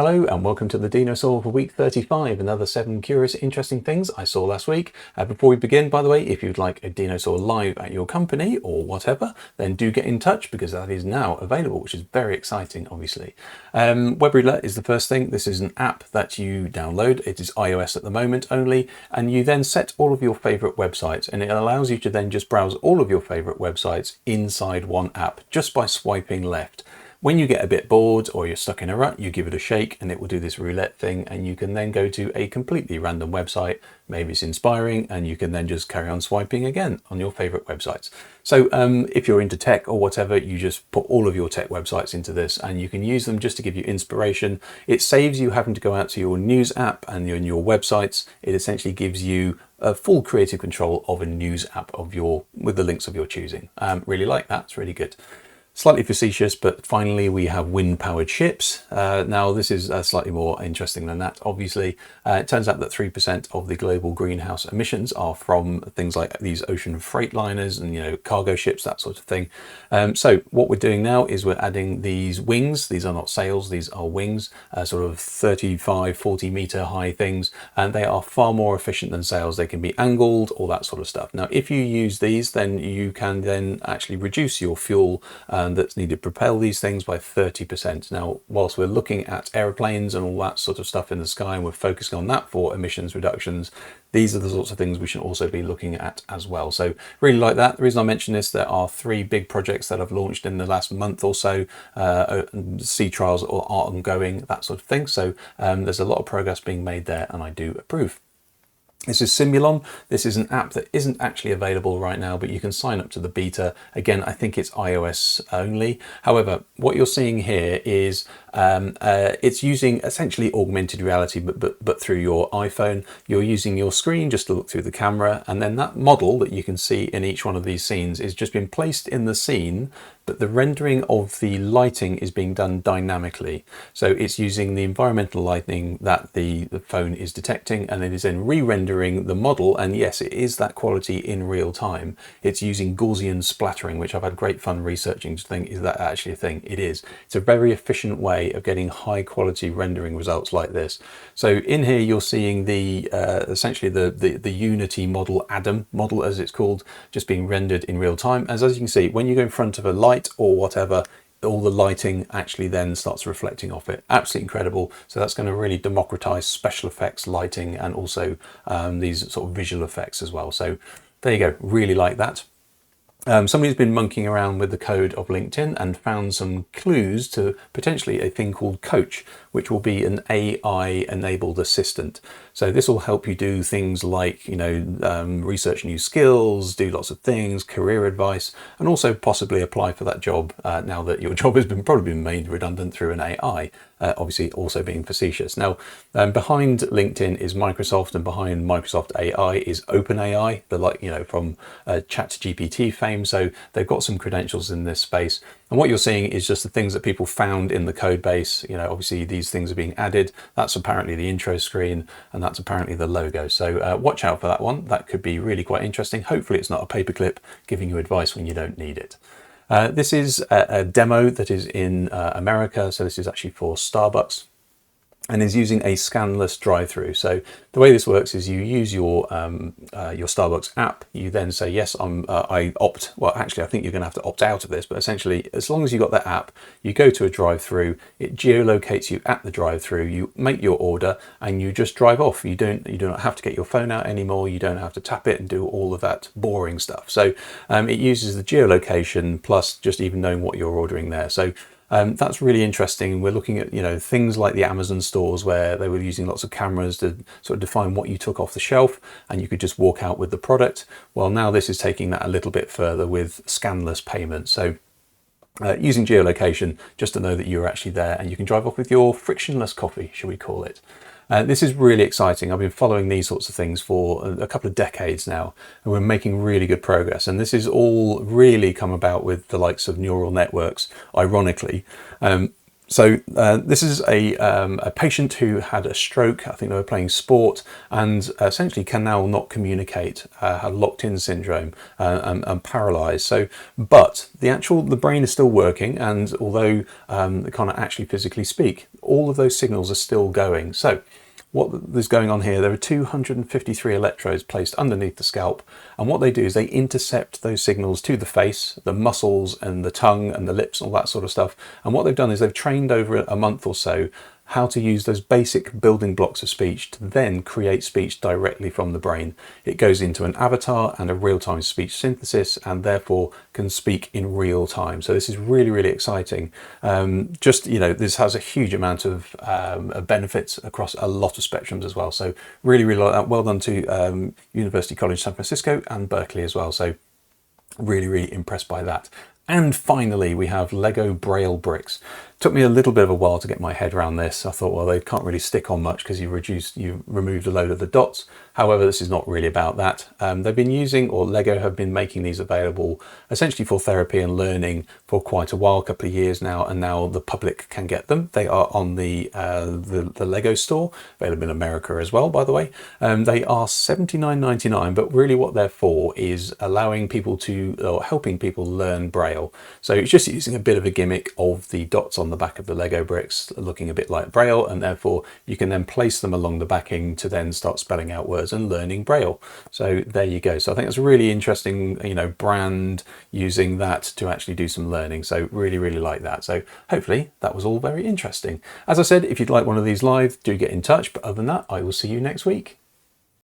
Hello and welcome to the Dinosaur for week 35, another 7 curious interesting things I saw last week. Before we begin, by the way, if you'd like a dinosaur live at your company or whatever, then do get in touch because that is now available, which is very exciting, obviously. Web Roulette is the first thing. This is an app that you download. It is iOS at the moment only, and you then set all of your favorite websites, and it allows you to then just browse all of your favorite websites inside one app just by swiping left. When you get a bit bored or you're stuck in a rut, you give it a shake and it will do this roulette thing, and you can then go to a completely random website. Maybe it's inspiring and you can then just carry on swiping again on your favorite websites. So if you're into tech or whatever, you just put all of your tech websites into this and you can use them just to give you inspiration. It saves you having to go out to your news app and your websites. It essentially gives you a full creative control of a news app with the links of your choosing. Really like that, it's really good. Slightly facetious, but finally we have wind-powered ships. Now this is slightly more interesting than that, obviously. It turns out that 3% of the global greenhouse emissions are from things like these ocean freight liners and cargo ships, that sort of thing. So what we're doing now is we're adding these wings. These are not sails, these are wings, sort of 35, 40 meter high things, and they are far more efficient than sails. They can be angled, all that sort of stuff. Now if you use these, then you can then actually reduce your fuel that's needed to propel these things by 30%. Now, whilst we're looking at aeroplanes and all that sort of stuff in the sky, and we're focusing on that for emissions reductions, these are the sorts of things we should also be looking at as well. So really like that. The reason I mention this, there are 3 big projects that I've launched in the last month or so. Sea trials are ongoing, that sort of thing. So there's a lot of progress being made there, and I do approve. This is Simulon. This is an app that isn't actually available right now, but you can sign up to the beta. Again, I think it's iOS only. However, what you're seeing here is it's using essentially augmented reality, but through your iPhone. You're using your screen just to look through the camera, and then that model that you can see in each one of these scenes is just been placed in the scene, but the rendering of the lighting is being done dynamically. So it's using the environmental lighting that the phone is detecting, and it is then re-rendering the model. And yes, it is that quality in real time. It's using Gaussian splattering, which I've had great fun researching to think, is that actually a thing? It is. It's a very efficient way of getting high quality rendering results like this. So in here, you're seeing the essentially the Unity model, Adam model as it's called, just being rendered in real time. As you can see, when you go in front of a light or whatever, all the lighting actually then starts reflecting off it. Absolutely incredible. So that's going to really democratize special effects lighting and also these sort of visual effects as well. So there you go, really like that. Somebody's been monkeying around with the code of LinkedIn and found some clues to potentially a thing called Coach, which will be an AI enabled assistant. So this will help you do things like, research new skills, do lots of things, career advice, and also possibly apply for that job now that your job has probably been made redundant through an AI. Obviously also being facetious. Now, behind LinkedIn is Microsoft, and behind Microsoft AI is OpenAI, from ChatGPT fame. So they've got some credentials in this space. And what you're seeing is just the things that people found in the code base. Obviously these things are being added. That's apparently the intro screen, and that's apparently the logo. So watch out for that one. That could be really quite interesting. Hopefully it's not a paperclip giving you advice when you don't need it. This is a demo that is in America. So this is actually for Starbucks, and is using a scanless drive-through. So the way this works is you use your Starbucks app. You then say, yes, I opt. Well, actually, I think you're going to have to opt out of this. But essentially, as long as you've got that app, you go to a drive-through. It geolocates you at the drive-through. You make your order, and you just drive off. You do not have to get your phone out anymore. You don't have to tap it and do all of that boring stuff. So it uses the geolocation plus just even knowing what you're ordering there. So that's really interesting. We're looking at things like the Amazon stores where they were using lots of cameras to sort of define what you took off the shelf, and you could just walk out with the product. Well, now this is taking that a little bit further with scanless payment. So using geolocation just to know that you're actually there, and you can drive off with your frictionless coffee, shall we call it. This is really exciting. I've been following these sorts of things for a couple of decades now, and we're making really good progress. And this is all really come about with the likes of neural networks, ironically. This is a patient who had a stroke. I think they were playing sport and essentially can now not communicate, had locked-in syndrome and paralysed. But the brain is still working, and although they can't actually physically speak, all of those signals are still going. So what is going on here, there are 253 electrodes placed underneath the scalp, and what they do is they intercept those signals to the face, the muscles and the tongue and the lips, all that sort of stuff. And what they've done is they've trained over a month or so how to use those basic building blocks of speech to then create speech directly from the brain. It goes into an avatar and a real-time speech synthesis, and therefore can speak in real time. So this is really, really exciting. This has a huge amount of benefits across a lot of spectrums as well. So really, really like that. Well done to University College San Francisco and Berkeley as well. So really, really impressed by that. And finally, we have Lego Braille bricks. Took me a little bit of a while to get my head around this. I thought, well, they can't really stick on much because you removed a load of the dots. However, this is not really about that. They've been using, or Lego have been making these available essentially for therapy and learning for quite a while, a couple of years now, and now the public can get them. They are on the Lego store, available in America as well, by the way. They are $79.99, but really what they're for is allowing people to, or helping people learn Braille. So it's just using a bit of a gimmick of the dots on the back of the Lego bricks looking a bit like Braille, and therefore you can then place them along the backing to then start spelling out words and learning Braille. So there you go. So I think it's a really interesting, brand using that to actually do some learning. So really, really like that. So hopefully that was all very interesting. As I said, if you'd like one of these live, do get in touch. But other than that, I will see you next week.